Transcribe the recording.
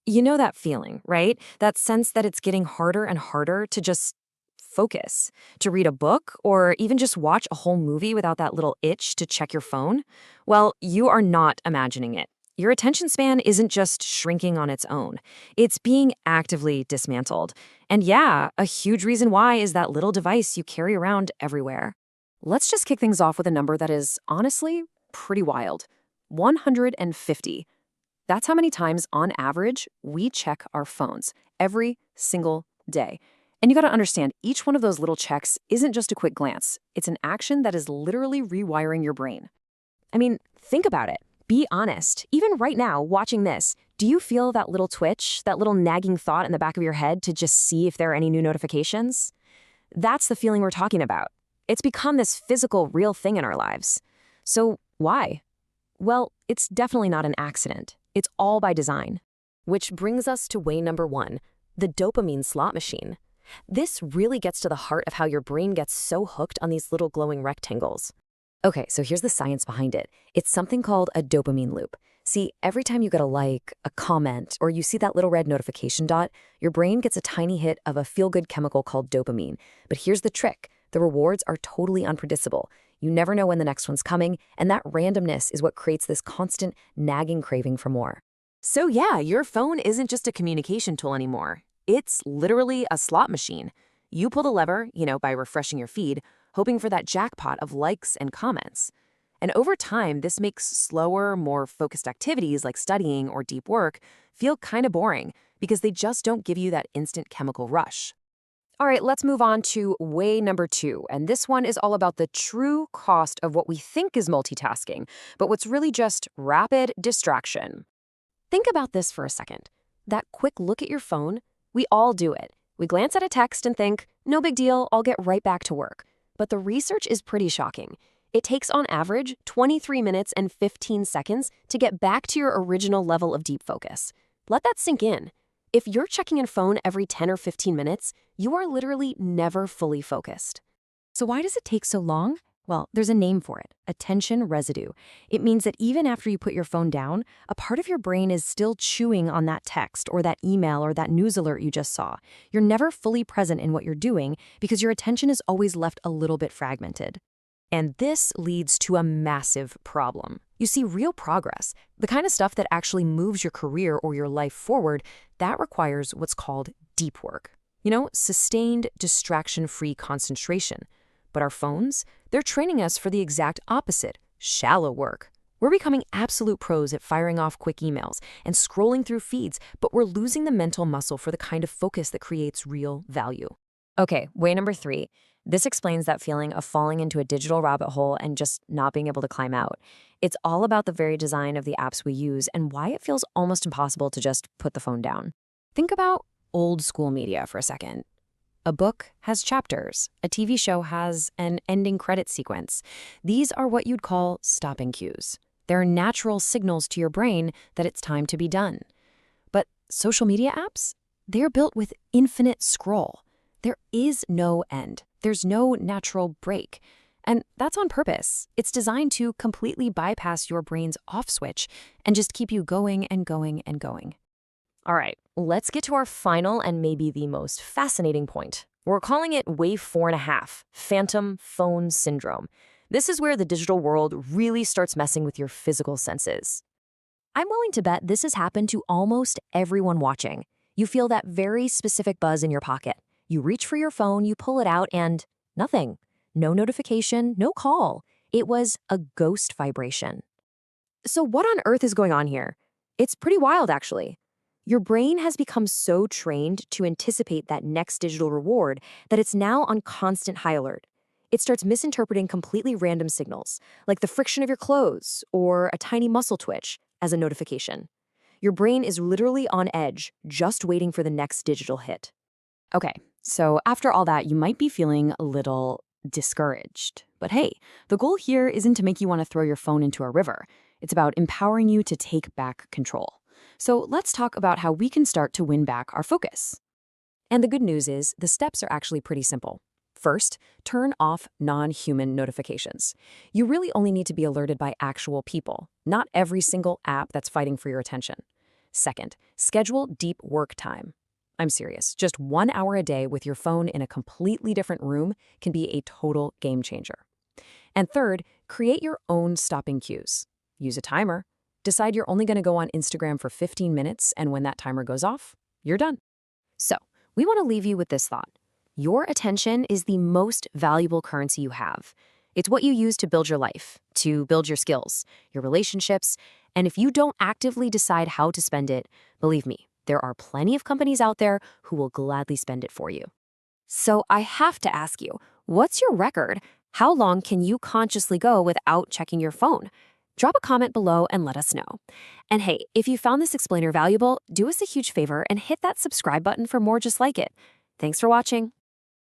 You know that feeling, right? That sense that it's getting harder and harder to just focus, to read a book, or even just watch a whole movie without that little itch to check your phone? Well, you are not imagining it. Your attention span isn't just shrinking on its own. It's being actively dismantled. And yeah, a huge reason why is that little device you carry around everywhere. Let's just kick things off with a number that is honestly pretty wild. 150. That's how many times, on average, we check our phones every single day. And you gotta understand, each one of those little checks isn't just a quick glance. It's an action that is literally rewiring your brain. I mean, think about it. Be honest. Even right now, watching this, do you feel that little twitch, that little nagging thought in the back of your head to just see if there are any new notifications? That's the feeling we're talking about. It's become this physical, real thing in our lives. So why? Well, it's definitely not an accident. It's all by design. Which brings us to way number 1, the dopamine slot machine. This really gets to the heart of how your brain gets so hooked on these little glowing rectangles. Okay, so here's the science behind it. It's something called a dopamine loop. See, every time you get a like, a comment, or you see that little red notification dot, your brain gets a tiny hit of a feel-good chemical called dopamine. But here's the trick. The rewards are totally unpredictable. You never know when the next one's coming, and that randomness is what creates this constant, nagging craving for more. So yeah, your phone isn't just a communication tool anymore. It's literally a slot machine. You pull the lever, by refreshing your feed, hoping for that jackpot of likes and comments. And over time, this makes slower, more focused activities like studying or deep work feel kind of boring because they just don't give you that instant chemical rush. All right, let's move on to way number 2. And this one is all about the true cost of what we think is multitasking, but what's really just rapid distraction. Think about this for a second. That quick look at your phone, we all do it. We glance at a text and think, no big deal, I'll get right back to work. But the research is pretty shocking. It takes on average 23 minutes and 15 seconds to get back to your original level of deep focus. Let that sink in. If you're checking your phone every 10 or 15 minutes, you are literally never fully focused. So why does it take so long? Well, there's a name for it, attention residue. It means that even after you put your phone down, a part of your brain is still chewing on that text or that email or that news alert you just saw. You're never fully present in what you're doing because your attention is always left a little bit fragmented. And this leads to a massive problem. You see, real progress, the kind of stuff that actually moves your career or your life forward, that requires what's called deep work. Sustained, distraction-free concentration. But our phones, they're training us for the exact opposite, shallow work. We're becoming absolute pros at firing off quick emails and scrolling through feeds, but we're losing the mental muscle for the kind of focus that creates real value. Okay, way number 3. This explains that feeling of falling into a digital rabbit hole and just not being able to climb out. It's all about the very design of the apps we use and why it feels almost impossible to just put the phone down. Think about old school media for a second. A book has chapters. A TV show has an ending credit sequence. These are what you'd call stopping cues. They're natural signals to your brain that it's time to be done. But social media apps? They're built with infinite scroll. There is no end. There's no natural break. And that's on purpose. It's designed to completely bypass your brain's off switch and just keep you going and going and going. All right, let's get to our final and maybe the most fascinating point. We're calling it wave 4.5, phantom phone syndrome. This is where the digital world really starts messing with your physical senses. I'm willing to bet this has happened to almost everyone watching. You feel that very specific buzz in your pocket. You reach for your phone, you pull it out, and nothing. No notification, no call. It was a ghost vibration. So what on earth is going on here? It's pretty wild, actually. Your brain has become so trained to anticipate that next digital reward that it's now on constant high alert. It starts misinterpreting completely random signals, like the friction of your clothes or a tiny muscle twitch, as a notification. Your brain is literally on edge, just waiting for the next digital hit. Okay, so after all that, you might be feeling a little discouraged. But hey, the goal here isn't to make you want to throw your phone into a river. It's about empowering you to take back control. So let's talk about how we can start to win back our focus. And the good news is the steps are actually pretty simple. First, turn off non-human notifications. You really only need to be alerted by actual people, not every single app that's fighting for your attention. Second, schedule deep work time. I'm serious. Just 1 hour a day with your phone in a completely different room can be a total game changer. And third, create your own stopping cues. Use a timer. Decide you're only going to go on Instagram for 15 minutes, and when that timer goes off, you're done. So, we want to leave you with this thought. Your attention is the most valuable currency you have. It's what you use to build your life, to build your skills, your relationships, and if you don't actively decide how to spend it, believe me, there are plenty of companies out there who will gladly spend it for you. So I have to ask you, what's your record? How long can you consciously go without checking your phone? Drop a comment below and let us know. And hey, if you found this explainer valuable, do us a huge favor and hit that subscribe button for more just like it. Thanks for watching.